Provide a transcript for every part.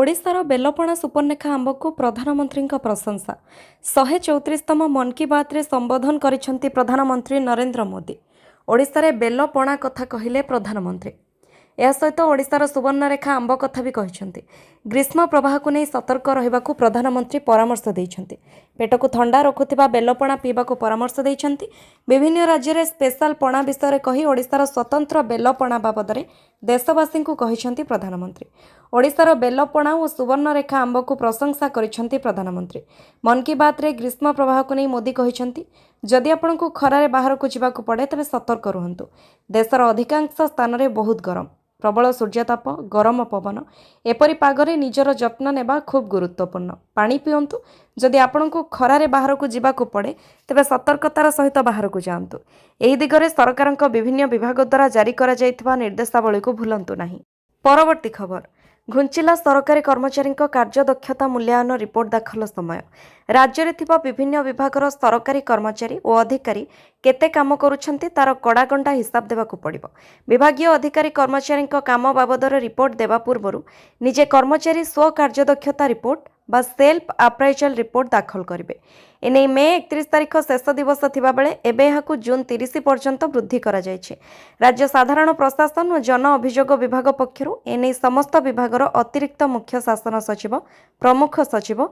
ओडिशार बेलपणा सुपर्णरेखा आंब को प्रधानमंत्री प्रशंसा 134तम मन की बात रे संबोधन करिसेंती प्रधानमंत्री नरेंद्र मोदी। ओडिशारे बेलपणा कथा कहिले प्रधानमंत्री। या सहित ओडिशार सुवर्णरेखा आंब कथा भी कहिसेंती। ग्रीष्म प्रवाह को नहीं सतर्क रहिबाकू प्रधानमंत्री परामर्श देइछंती। पेट को ठंडा रखुथिबा बेलपणा पीबाकू परामर्श देइछंती। विभिन्न राज्य रे स्पेशल पणा विषय कही ओडिशार स्वतंत्र बेलपणा बाबदरे देशवासी को कहिसेंती प्रधानमंत्री। ओडिशार बेलपणा और सुवर्णरेखा आंब को प्रशंसा करिसेंती प्रधानमंत्री। मन की बात रे ग्रीष्म प्रवाह को नहीं मोदी कहिसेंती, जदि आपंक खरारे बाहर को जावाक पड़े तेज सतर्क रुहतु। देशर अधिकांश स्थान में बहुत गरम, प्रबल सूर्यताप, गरम पवन, एपरी पागरे निजर जत्न नेबा खूब गुरुत्वपूर्ण। पानी पियंतु। जदि आपंक खरारे बाहर को जावाक पड़े तेज सतर्कतार सहित बाहर को जातु। एही दिगरे सरकारक विभिन्न विभाग द्वारा जारी करा जायथिबा निर्देशावली को भूलंतु नहीं। परवर्ती खबर, घुंचिला सरकारी कर्मचारी कार्यदक्षता मूल्यांकन रिपोर्ट दाखल समय। राज्य में थिबा विभिन्न विभागर सरकारी कर्मचारी और अधिकारी केते काम करुछंती तार कड़ागंडा हिसाब देवाकू पड़िबो। विभागीय अधिकारी कर्मचारी काम बाबदर रिपोर्ट देवा पूर्व निजे कर्मचारी स्व कार्यदक्षता रिपोर्ट बा सेल्फ अप्राइजल रिपोर्ट दाखल करेंगे। एने मे 31 तारीख शेष दिवस थिबा बेले एबे एहाकू जून 30 पर्यंत वृद्धि करा जायछि। राज्य साधारण प्रशासन और जन अभियोग विभाग पक्षरु एने समस्त विभागर अतिरिक्त मुख्य शासन सचिव, प्रमुख सचिव,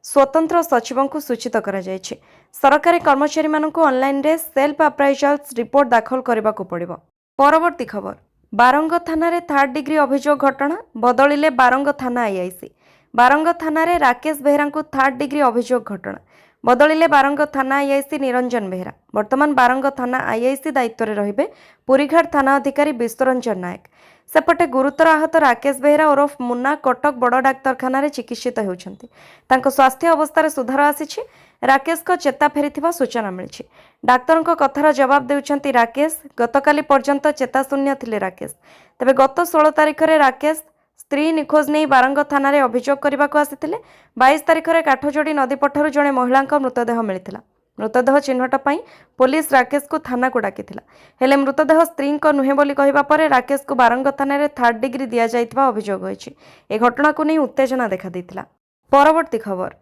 स्वतंत्र सचिवों को सूचित करा जायछि। सरकारी कर्मचारी मानकू ऑनलाइन रे सेल्फ अप्राइजल रिपोर्ट दाखल करबा को पड़िबो। परवर्ती खबर, बारंग थाना रे 3rd डिग्री अभियोग घटना बदलिले बारंग थाना आईआईसी। बारंग थाना रे राकेश बेहरा को 3rd डिग्री अभियोग घटना बदलिले बारंग थाना आईआईसी निरंजन बेहरा। वर्तमान बारंग थाना आईआईसी दायित्व रे रहिबे पुरीघाट थाना अधिकारी विश्वरंजन नायक। सेपटे गुरुतर आहत राकेश बेहरा ओरफ मुन्ना कटक बड़ डाक्तरखाना रे चिकित्सित होउछंती। तांको स्वास्थ्य अवस्था सुधार आसीछि। राकेश को चेता फेरिथिबा सूचना मिलिछि। डाक्तरଙ୍କ कथार जवाब देउछंती राकेश। गतकाली पर्यंत चेताशून्य थिले राकेश। तबे गत 16 तारिख रे राकेश स्त्री निखोज नहीं बारंग थाना रे अभियोग करने को आसीथिले। 22 तारिख रे काठजोड़ी नदी पठारु जणे महिला मृतदेह मिलिथिला। मृतदेह चिन्हट पाई पुलिस राकेश को थाना को डाकिथिला। हेले मृतदेह स्त्री को नुहे बोली कहिबा परे राकेश को बारंग थाना रे 3rd डिग्री दिया जाइथिबा अभियोग होइछि। ए घटना को नहीं उत्तेजना देखा दैथिला। परवर्ती खबर,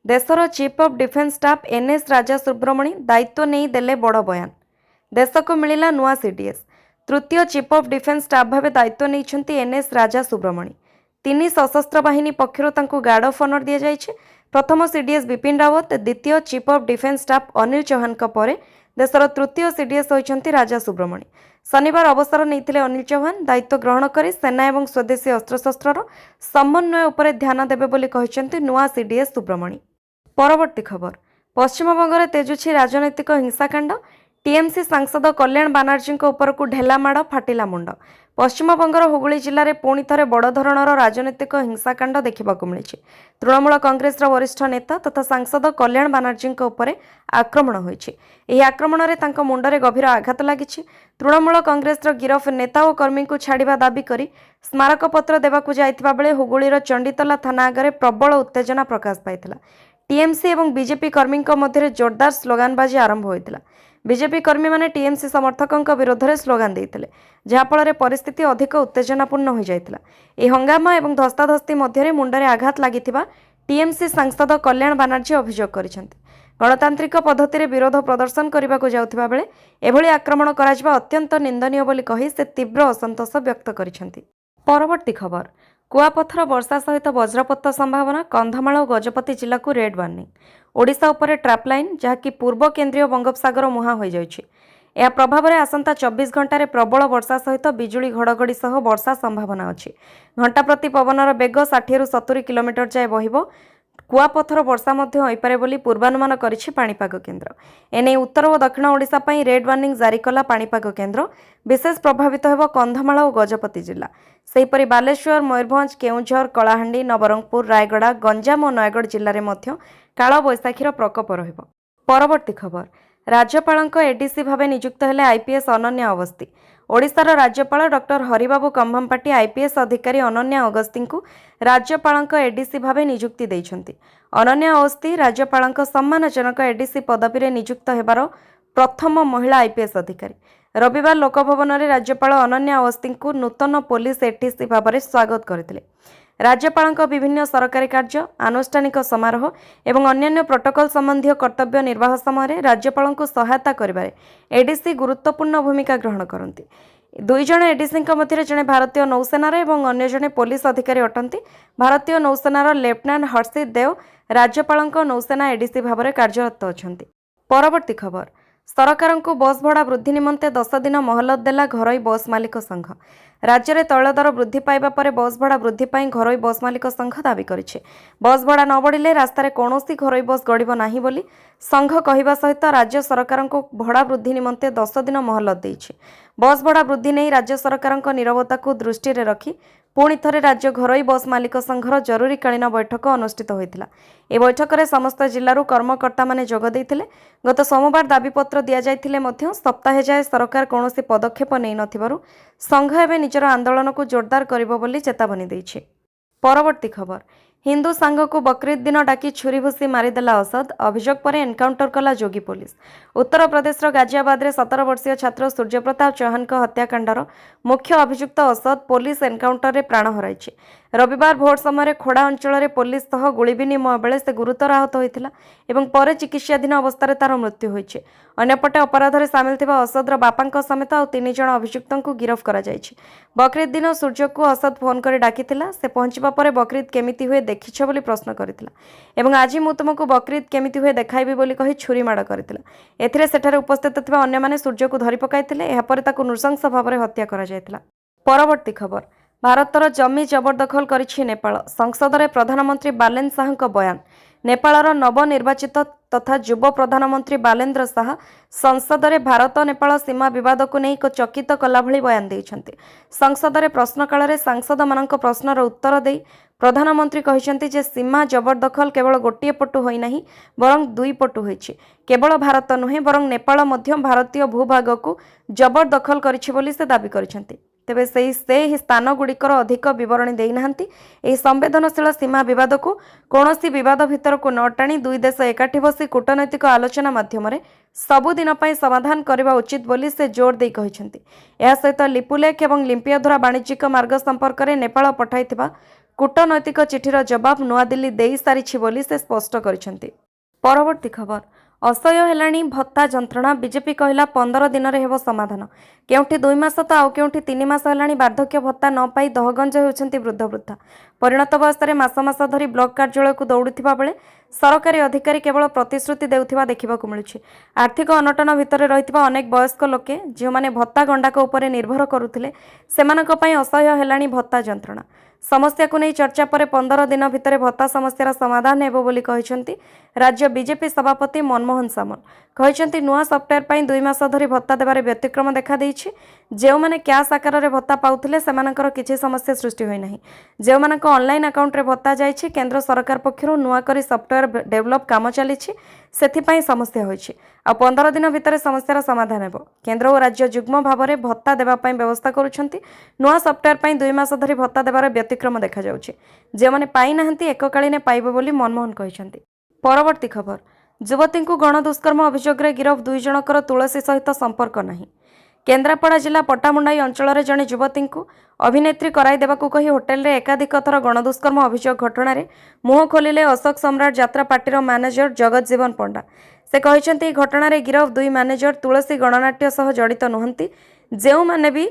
देशर chief of defence staff NS Raja Subramani दायित्व नहीं देले बड़ बयान। देश को मिलिला नुआ सीडीएस। तृतीय चीफ ऑफ डिफेंस स्टाफ भाव दायित्व नहीं एनएस राजा सुब्रमणी। 3 सशस्त्र बाहिनी पक्षर तांको गार्ड ऑफ ऑनर दिया जाइछे। प्रथम सीडीएस विपिन रावत, द्वितीय chief of defence staff Anil Chauhan परे देशर तृतीय सीडीएस होइछंती राजा सुब्रमणी। शनिवार अवसर नहीं अनिल चौहान दायित्व ग्रहण कर सेना और स्वदेशी अस्त्रशस्त्र समन्वय उपर ध्यान देबे बोली कहिसेंती नुआ सीडीएस सुब्रमणी। परवर्ती खबर, पश्चिमबंग में तेजुछि राजनैतिक हिंसाकांड। टीएमसी सांसद कल्याण बानार्जी उपर को ढेलामाड़, फाटिला मुंड। पश्चिमबंगर हुगुली जिले में पुणी थे बड़ धरणर राजनैतिक हिंसाकांड देखा मिली। तृणमूल कांग्रेस वरिष्ठ नेता तथा सांसद कल्याण बानार्जी उपर आक्रमण होती। आक्रमण में मुंडरे गभीर आघात लगी। तृणमूल कांग्रेस गिरफ नेता और कर्मी को छाड़ा दाबी कर स्मारक पत्र देवाक जाइथिबा बेले हुगुलीर चंडीतला थाना आगे प्रबल उत्तेजना प्रकाश पाइथिला। टीएमसी और बीजेपी कर्मी मध्य जोरदार स्लोगानबाजी आरंभ होता। बीजेपी कर्मी माने टीएमसी समर्थकों विरोध में स्लोगान देते, जहाँफल परिस्थिति अधिक उत्तेजनापूर्ण हो जाता। यह हंगामा और धस्ताधस्ती मध्य मुंडरे आघात लगी टीएमसी सांसद कल्याण बानार्जी अभियोग करिसेंती। गणतांत्रिक पद्धति रे विरोध प्रदर्शन करने को जाउथिबा बेले एभली आक्रमण कराजिबा अत्यंत निंदनीय बोली कही से तीव्र असंतोष व्यक्त करिसेंती। परवर्ती खबर, कुआपथर वर्षा सहित वज्रपात संभावना। कंधमाल और गजपति जिला को रेड वार्निंग। ओडिशा उपरे ट्रैप लाइन जहाँकि पूर्व केंद्रीय बंगोपसागर मुहां हो जाइछि। यह प्रभाव में आसंता 24 घंटे प्रबल वर्षा सहित बिजुली घड़घड़ी सह वर्षा संभावना अच्छी। घंटा प्रति पवनर बेग 60 ରୁ 70 किलोमीटर जाए बहिबो। कुआपथर वर्षा मध्य होइपारे बोली पूर्वानुमान करिछि पाणीपाग केन्द्र। एने उत्तर और दक्षिण ओडिशा पई रेड वार्निंग जारी कला पाणीपाग केन्द्र। विशेष प्रभावित हेबो कंधमाल और गजपति जिला। सेहीपरि बालेश्वर, मयूरभंज, केउंझर, कलाहांडी, नवरंगपुर, रायगड़ा, गंजाम और नयगढ़ जिले में मध्य काल बैशाखीर प्रकोप रहिबो। परवर्ती खबर, राज्यपाल एडीसी भाव नियुक्त हेले आईपीएस अनन्या अवस्थी। ओडिशार राज्यपाल डॉक्टर हरिबाबू कंभमपाटी आईपीएस अधिकारी अनन्या अगस्ती को राज्यपाल एडीसी भाव नियुक्ति देइछंती। अनन्या अवस्थी राज्यपाल सम्मानजनक एडीसी पदवी रे नियुक्त हेबार प्रथम महिला आईपीएस अधिकारी। रविवार लोकभवन में राज्यपाल अनन्या अवस्थी को नूतन पुलिस एडीसी भाव में स्वागत करते। राज्यपालଙ୍କ विभिन्न सरकारी कार्य आनुष्ठानिक समारोह एवं अन्यान्य प्रोटोकॉल संबंधी कर्तव्य निर्वाह समय राज्यपालଙ୍କୁ सहायता करिबारे एडीसी गुरुत्वपूर्ण भूमिका ग्रहण करती। दुई जण एडीसी मध्य जड़े भारतीय नौसेनार और अन्य जड़े पुलिस अधिकारी अटंती। भारतीय नौसेनार लेफ्टिनेंट हर्षित देव राज्यपालଙ୍କ नौसेना एडीसी भाव में कार्यरत अच्छा। परवर्ती खबर सरकार को बस भड़ा वृद्धि निमंते 10 दिन महलत देला घरोई बस मालिक संघ। राज्य में तैल दर वृद्धि पाइबा परे बस भड़ा वृद्धि पाई घरोई बस मालिक संघ दाबी करिछि। बस भड़ा न बढ़िले रास्तार कौनसी घरोई बस गड़िब नाही बोली संघ कहवा सहित राज्य सरकार को भड़ा वृद्धि निमंते 10 दिन महलत देइछि। बस भड़ा वृद्धि नहीं राज्य सरकार निरवता को दृष्टि रखी पुणी थरे राज्य घरोई बस मालिक संघर जरूरीकालीन बैठक अनुष्ठित होइतिला। ए बैठक में समस्त जिल्लारू कर्मकर्ता माने जोग देइथिले। गत सोमवार दाबीपत्र दि जाइथिले मध्य सप्ताहे जाए सरकार कौनसी पदक्षेप नै नथिबारु संघ एवं निजर आंदोलन को जोरदार करिबो बोली चेतावनी देइछि। परवर्ती खबर हिंदू सांग को बकरीद दिन डाकी छुरी भूसी मारिदेला असद अभियोग पर एनकाउंटर कला जोगी पुलिस। उत्तर प्रदेश गाजियाबाद में 17 वर्षीय छात्र सूर्य प्रताप चौहान हत्याकांडर मुख्य अभियुक्त असद पुलिस एनकाउंटर में प्राण हराई। रविवार भोर समय खोड़ा अंचल पुलिस सह गुली विनिमय बेले से गुरुतर आहत होता और पर चिकित्साधीन अवस्था तार मृत्यु होइछि। अन्यपटे अपराध में सामिल थिबा असदर बापा समेत आउ 3 जण अभियुक्त को गिरफ्त करा जायछि। बकरीद दिन सूर्य को असद फोन कर डाकिथिला। से पहुंचबा परे बकरीद केमिति हुए देखिछ बोली प्रश्न करथिला एवं आज मु तुमको बकरीद केमिति हुए देखाइबी बोली कहि छुरी माड़ करथिला। एथिरे सेठारे उपस्थित थिबा अन्य माने सूर्य को धरि पकाइथिले। एहा परे ताकु नृशंस भाव में हत्या करा जायथिला। परवर्ती खबर भारतर जमी जबरदखल करिछि नेपाल। संसद में प्रधानमंत्री बालेन्द्र शाह बयान। नेपालर नवनिर्वाचित तथा युव प्रधानमंत्री बालेन्द्र शाह संसद में भारत नेपाल सीमा विवाद को नहीं एक चकित कला भली बयान देइछन्ति। संसद में प्रश्नकाल में सांसद मानक प्रश्नर उत्तर दे प्रधानमंत्री कहिसेंति जे सीमा जबरदखल केवल गोटे पटु होई नाही बरं दुई पटु होइछि। केवल भारत नुहे बरं नेपाल मध्य भारतीय भूभाग को जबरदखल करिछि बोली से दाबी करिसेंति। तेबे से स्थान गुड़िकर अधिक बरणी देनाहांती। एही संवेदनशील सीमा विवाद को कौनसी विवाद भितर को न टाणी दुई देश एकाठी बसी कूटनैतिक आलोचना माध्यम सबुदिन समाधान करने उचित बोली से जोर दे कहिसेंति। एहा सहित लिपुलेख और लिम्पियाधुरा वाणिज्यिक मार्ग संपर्क में नेपाल पठाइथिबा कूटनैतिक चिठीर जवाब नुआदिल्ली देई सारिछि बोली से स्पष्ट करिसेंति। परवर्ती खबर असह्य हेलाणी भत्ता जंत्रणा। बीजेपी कहला 15 दिन रे हेबो समाधान। केउठी 2 मास तो आउ केउठी 3 मास हेलाणी वार्धक्य भत्ता न पाई दहगंज होउछन्ती वृद्ध वृद्धा। परिणत अवस्था मास मास धरी ब्लॉक कार्यालय को दौड़ुथिबा बेले सरकारी अधिकारी केवल प्रतिश्रुति देउथिबा देखिबाकू मिलुछि। आर्थिक अनटन भितर रहिथिबा अनेक वयस्क लोके जे माने भत्ता गंडाक उपरे निर्भर करुथिले सेमानक पई असह्य हेलाणी भत्ता जंत्रणा। समस्या को नहीं चर्चा पर 15 दिन भितर भत्ता समस्यार समाधान हेबो बोली कहिसेंति राज्य बीजेपी सभापति मनमोहन सामल। कहिसेंति नुआ सॉफ्टवेयर पई 2 मास धरी भत्ता देबारे व्यतिक्रम देखा देइछि। जेउ माने कैश आकार रे भत्ता पाउथिले सेमानकर किछि समस्या सृष्टि होई नाही। जेउ मानक ऑनलाइन अकाउंट रे भत्ता जाइछि केंद्र सरकार पक्षरु नुआ करी सॉफ्टवेयर डेवलप काम चलिछि सेथिपाई समस्या होइछि। आ 15 दिन भितर समस्यार समाधान हेबो। केंद्र और राज्य जुग्म भाव में भत्ता देबा पई व्यवस्था करुछन्ति। नुआ सॉफ्टवेयर पई 2 मास धरी भत्ता देबार व्यतिक्रम देखा जाउछि। जे माने पाई नाहंती एककालीन पाइबो बोली मनमोहन कहिसेंति। परवर्ती खबर युवती को गणदुष्कर्म अभियोग रे गिरफ 2 जनकर तुलसी सहित संपर्क नहीं। केन्द्रापड़ा जिला पट्टामुंडाई अंचल जड़े युवती को अभिनेत्री कराई देबाकू कही होटेल रे एकाधिक थर गणदुष्कर्म अभियोग घटना रे मुह खोलिले अशोक सम्राट यात्रा पार्टीर मैनेजर जगत जीवन पंडा। से कहते घटना रे गिरफ 2 मैनेजर तुलसी गणनाट्य सह जड़ित नुहंती। जो माने भी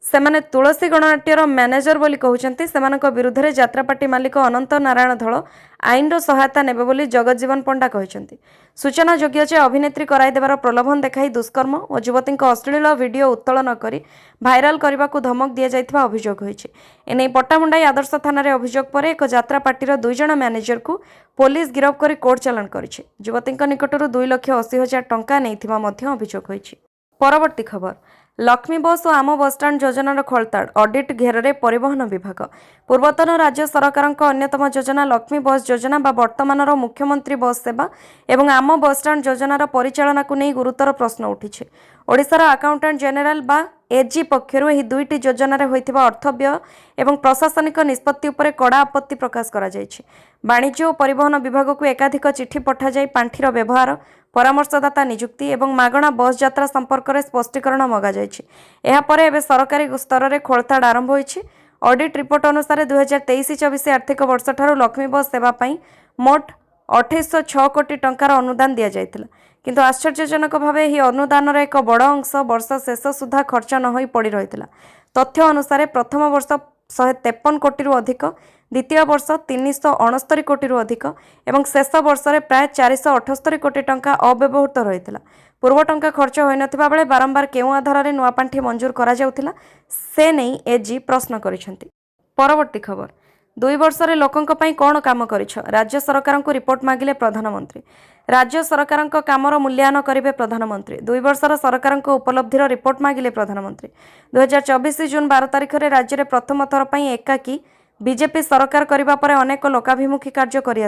सेमाने तुलसी गणनाट्यर मैनेजर बोली कहउचंती सेमानक विरुद्ध रे यात्रापाटी मालिक अनंत नारायण धळ आईन सहायता नेबे बोली जगत जीवन पंडा कहउचंती। सूचना योग्य जे अभिनेत्री कराई देबार प्रलोभन देखाई दुष्कर्म और युवती अश्लील वीडियो उत्तोलन करी भाइराल करने को धमक दि जाइथिबा अभियोग होइछि। एने पट्टामुंडाई आदर्श थाना रे अभियोग पर एक यात्रापाटीर 2 जण मैनेजर को पुलिस गिरफ करी कोर्ट चालान करिछि। युवती निकटरू 2,80,000 टंका नैथिबा मध्य अभियोग होइछि। परवर्ती खबर लक्ष्मी बस और आम बसस्टाण्ड योजनार खोलताड़ ऑडिट घेर में परिवहन विभाग। पूर्वतन राज्य सरकार अन्यतम योजना लक्ष्मी बस योजना बा वर्तमान मुख्यमंत्री बस सेवा एवं आम बसस्टाण्ड योजनार परिचालना को नहीं गुरुतर प्रश्न उठी। ओडिशार अकाउंटेंट जेनेराल बा एजी पक्षर यह 2टी योजन होइथिबा अर्थ व्यय एवं प्रशासनिक निष्पत्ति उपरे कड़ा आपत्ति प्रकाश करा जायछि। वाणिज्य और परिवहन विभाग को एकाधिक चिठी पठा जाई पांठीर व्यवहार परामर्शदाता नियुक्ति एवं मागणा बस यात्रा संपर्क में स्पष्टीकरण मगा जायछि। एहा परे एबे सरकारी स्तर में खोलताड़ आरंभ होइछि। ऑडिट रिपोर्ट अनुसार 2023-24 आर्थिक वर्ष ठारू लक्ष्मी बस सेवा पाई मोट 2806 कोटी टंकार अनुदान दि जाइथिला किंतु आश्चर्यजनक भावे यह अनुदान एक बड़ अंश वर्ष शेष सुधा खर्च न होई पड़ी रहिथिला। तथ्य अनुसार प्रथम वर्ष 153 कोटी अधिक, द्वितीय वर्ष 369 कोटी अधिक एवं शेष वर्ष प्राय 478 कोटी टंका अव्यवहृत रहिथिला। पूर्व टंका खर्च होई नथिबा बेले बारंबार केउ आधार रे नुआ पांठी मंजूर करा जाउथिला से नहीं एजी प्रश्न करिसेंती। परवर्ती खबर, 2 वर्ष रे लोकंक पई कोन काम करिछ? राज्य सरकार को रिपोर्ट मागिले प्रधानमंत्री। राज्य सरकार कामर मूल्यांकन करेंगे प्रधानमंत्री। 2 वर्षर सरकार उपलब्धिर रिपोर्ट मागिले प्रधानमंत्री। 2024 जून 12 तारिख में राज्य में प्रथम थर पर एकाकी बीजेपी सरकार करने पर अनेक लोकाभिमुखी कार्य कर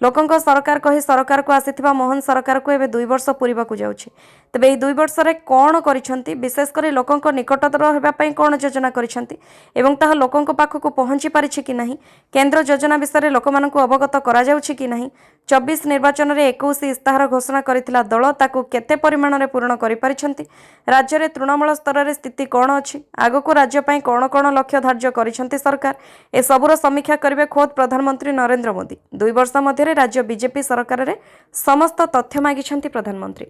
लोकंक सरकार कही सरकार को आसीथिबा मोहन सरकार को एवं 2 वर्ष पूरा जाउछि। तेबे एही 2 वर्ष रे कोन करिसंती, विशेषकर लोकंक निकटतर होगापी कौन योजना करिसंती एवं ताहा लोकंक पाखक पहुंची पारिछि कि नहीं, केंद्र योजना विषय लोक मानकु अवगत करा जाउछि कि नहीं, 24 निर्वाचन में 21 इस्ताहार घोषणा करथिला दल ताकू केते परिमाण रे पूर्ण करि पारिछंती, राज्य रे तृणमूल स्तर रे स्थिति कोन अछि, आगको राज्य पई कोन कोन लक्ष्य धार्य करिसंती सरकार, ए सबुर समीक्षा करिवे खोद प्रधानमंत्री नरेंद्र मोदी। 2 वर्ष मध्य राज्य बीजेपी सरकार रे समस्त तथ्य मागिछंती प्रधानमंत्री।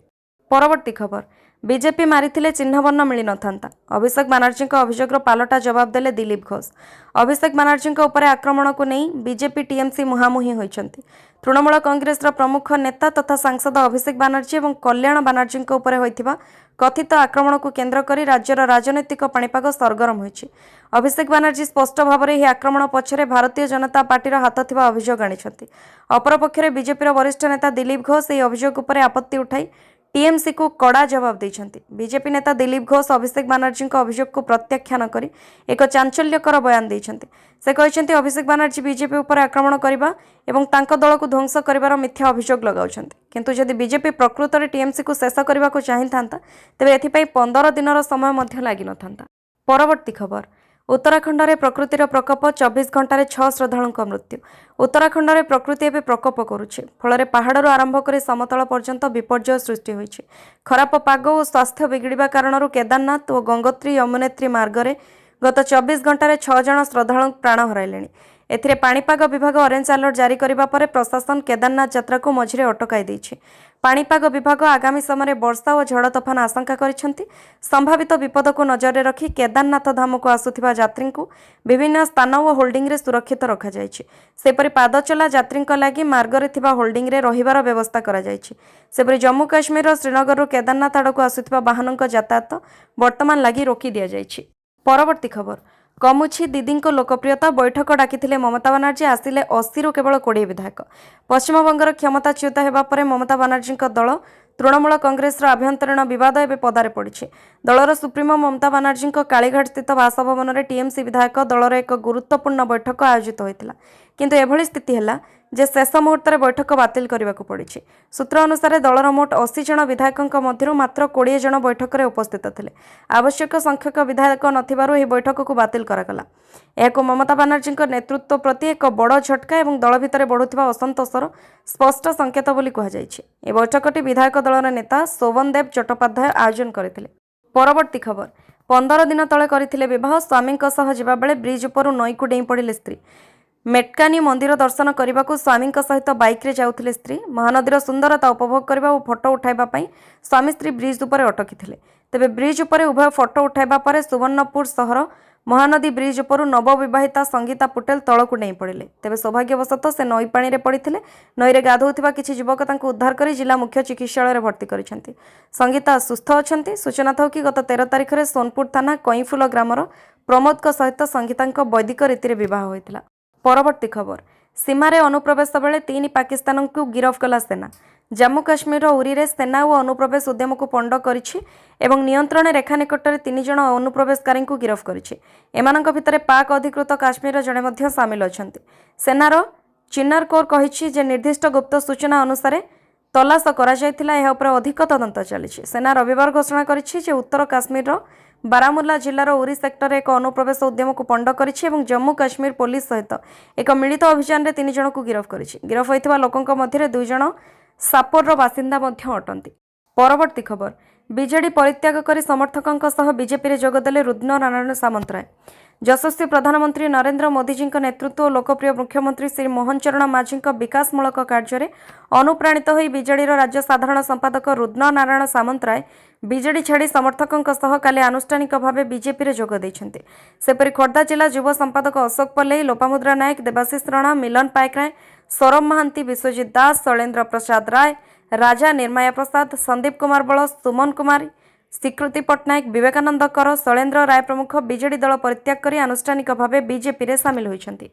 परवर्ती खबर, बीजेपी मारिथिले चिन्हवर्ण मिली नथांता, अभिषेक बानर्जी अभियोग पालटा जवाब देले दिलीप घोष। अभिषेक बानर्जी उपर आक्रमण को नहीं बीजेपी टीएमसी मुहांमुही होइछंती। तृणमूल कांग्रेस प्रमुख नेता तथा सांसद अभिषेक बानर्जी और कल्याण बानर्जी उपर होइथिबा कथित आक्रमण को केन्द्र करी राज्यर राजनैतिक पाणीपाग सरगरम होइछि। अभिषेक बानर्जी स्पष्ट भाव में यह आक्रमण पछरे भारतीय जनता पार्टी हाथ थिबा अभियोग आनिछंती। अपरपक्षरे बीजेपी वरिष्ठ नेता दिलीप घोष यह अभियोग उपर आपत्ति उठाई टीएमसी को कड़ा जवाब देइछंती। बीजेपी नेता दिलीप घोष अभिषेक बानर्जी अभियोग को प्रत्याख्यान करी एक चांचल्यकर बयान देइछंती। से कहते अभिषेक बानर्जी बीजेपी उपर आक्रमण करने और तांको दल को ध्वंस कर मिथ्या अभियोग लगाउछंती। किंतु जदि बीजेपी प्रकृत में टीएमसी को शेष करने को चाहिए तेबे एथिपाई 15 दिनर समय मध्य लागि नथांता। परवर्ती खबर, उत्तराखंड में प्रकृतिर प्रकोप 24 घंटे 6 श्रद्धालुं मृत्यु। उत्तराखंड में प्रकृति एवं प्रकोप करुछि, फल पहाड़ आरंभ कर समतल पर्यंत विपर्यय सृष्टि होइछि। खराब पाग और स्वास्थ्य बिगड़िबा कारणरू केदारनाथ और गंगोत्री यमुनेत्री मार्ग में गत 24 घंटे 6 जन श्रद्धालु प्राण हराइलेଣି। एथिरे पाणीपाग विभाग ऑरेंज अलर्ट जारी करिबा परे प्रशासन केदारनाथ यात्रा को मझिरे अटकाई दैछि। पाणीपाग विभाग आगामी समय वर्षा और झड़ तोफान आशंका करिसेंती। संभावित विपद को नजर रखी केदारनाथ धाम को आसुथिबा यात्री को विभिन्न स्थान और होल्डिंग रे सुरक्षित रखा जायछि। सेपरि पादचला यात्री लागि मार्ग रे थिबा होल्डिंग रे रहिबार व्यवस्था करा जायछि। सेपरि जम्मू काश्मीर श्रीनगर रो केदारनाथ आड़क आसुथिबा वाहनक यातायात वर्तमान लागि रोकी दिया जायछि। परवर्ती खबर, कमुछि दीदी को लोकप्रियता, बैठक डाकिथिले ममता बनर्जी, आसिले 80 रु केवल 20 विधायक। पश्चिमबंगर क्षमताच्युत हेबा परे ममता बनर्जी दल तृणमूल कांग्रेस आभ्यंतरीण विवाद एवं पदारे पड़ी। दलर सुप्रीमो ममता बनर्जी कालीघाट स्थित बासभवन में टीएमसी विधायक दलर एक गुरुत्वपूर्ण बैठक आयोजित होता, किंतु एभली स्थिति है जे शेष मुहूर्त बैठक बातिल करने को पड़ी। सूत्र अनुसार दलर मोट 80 जन विधायकों मध्य मात्र 20 जन बैठक में उपस्थित थे। आवश्यक संख्यक विधायक नथिबारु एही बैठक को बातिल करागला। यह ममता बनर्जी नेतृत्व प्रति एक बड़ झटका और दल भितर बढ़ुवा असंतोषर स्पष्ट संकेत बोली कहुଯାଇଛି। ए बैठकटी विधायक दलर नेता शोभन देव चट्टोपाध्याय आयोजन करथिले। परवर्ती खबर, 15 दिन तले करथिले विवाह, स्वामी जावा बेले ब्रिज उपर नई को डेई पड़िले स्त्री। मेटकानी मंदिर दर्शन करने को स्वामी सहित बाइक रे जाउथिले स्त्री। महानदीर सुंदरता उपभोग करने और फोटो उठाइबा पई स्वामी स्त्री ब्रिज उपर अटकी थे। तेबे ब्रिज उपर उभय फोटो उठाइबा परे सुवर्णपुर सहर महानदी ब्रिज उपर नवविवाहिता संगीता पुटेल तलकू नहीं पड़े। तेबे सौभाग्यवशतः से नई पानी रे पड़ते। नईरे गाधौथिबा किछि युवक तांको उद्धार कर जिला मुख्य चिकित्सालय भर्ती करिसेंती। संगीता सुस्थ अछंती। सूचना था कि गत 13 तारिख में सोनपुर थाना कईफुल ग्रामर प्रमोद सहित संगीता वैदिक रीति विवाह होता। परवर्ती खबर, सीमारे अनुप्रवेश बेले 3 पाकिस्तान को गिरफ्त कला सेना। जम्मू काश्मीर उरी रे सेना और अनुप्रवेश उद्यम को पंड करिछि एवं नियंत्रण रेखा निकट में 3 जन अनुप्रवेशकारी को गिरफ्त करिछि। एमानक भितर पाक अधिकृत काश्मीर जड़े मध्य सामिल अछंती। सेनार चिन्नार कोर कहिछि जे निर्दिष्ट गुप्त सूचना अनुसार तलाश करा जायतिला। एहा उपर अधिक तदंत चलिछि। सेना रविवार घोषणा करिछि जे उत्तर काश्मीर बारामुल्ला जिलार उरी सेक्टर एक अनुप्रवेश उद्यम को पंड करिछि एवं जम्मू काश्मीर पुलिस सहित एक मिलित अभियान में 3 जन को गिरफ्त करिछि। गिरफ्त होइथिबा लोकंक मध्य 2 जन सापोर बासिंदा मध्य अटंती। परवर्ती खबर, बीजेडी परित्याग कर समर्थकों सह बीजेपी रे जोगदेले रुद्र नारायण सामंतराय। ଯଶସ୍ୱୀ ପ୍ରଧାନମନ୍ତ୍ରୀ ନରେନ୍ଦ୍ର ମୋଦିଜୀଙ୍କ ନେତୃତ୍ୱ ଓ ଲୋକପ୍ରିୟ ମୁଖ୍ୟମନ୍ତ୍ରୀ ଶ୍ରୀ ମୋହନ ଚରଣ ମାଝୀଙ୍କ ବିକାଶମୂଳକ କାର୍ଯ୍ୟରେ ଅନୁପ୍ରାଣିତ ହୋଇ ବିଜେଡିର ରାଜ୍ୟ ସାଧାରଣ ସମ୍ପାଦକ ରୁଦ୍ର ନାରାୟଣ ସାମନ୍ତରାୟ ବିଜେଡି ଛାଡ଼ି ସମର୍ଥକଙ୍କ ସହ କାଲି ଆନୁଷ୍ଠାନିକ ଭାବେ ବିଜେପିରେ ଯୋଗ ଦେଇଛନ୍ତି। ସେପରି ଖୋର୍ଦ୍ଧା ଜିଲ୍ଲା ଯୁବ ସମ୍ପାଦକ ଅଶୋକ ପଲେଇ, ଲୋପାମୁଦ୍ରା ନାୟକ, ଦେବାଶିଷ ରଣା, ମିଲନ ପାଇକରାୟ, ସୌରଭ ମହାନ୍ତି, ବିଶ୍ୱଜିତ ଦାସ, ଶୈଳେନ୍ଦ୍ର ପ୍ରସାଦ ରାୟ, ରାଜା ନିର୍ମାୟା ପ୍ରସାଦ, ସନ୍ଦୀପ କୁମାର ବଳ, ସୁମନ କୁମାରୀ, ସ୍ୱୀକୃତି ପଟ୍ଟନାୟକ, ବିବେକାନନ୍ଦ କର, ଶୈଳେନ୍ଦ୍ର ରାୟ ପ୍ରମୁଖ ବିଜେଡି ଦଳ ପରିତ୍ୟାଗ କରି ଆନୁଷ୍ଠାନିକ ଭାବେ ବିଜେପିରେ ସାମିଲ ହୋଇଛନ୍ତି।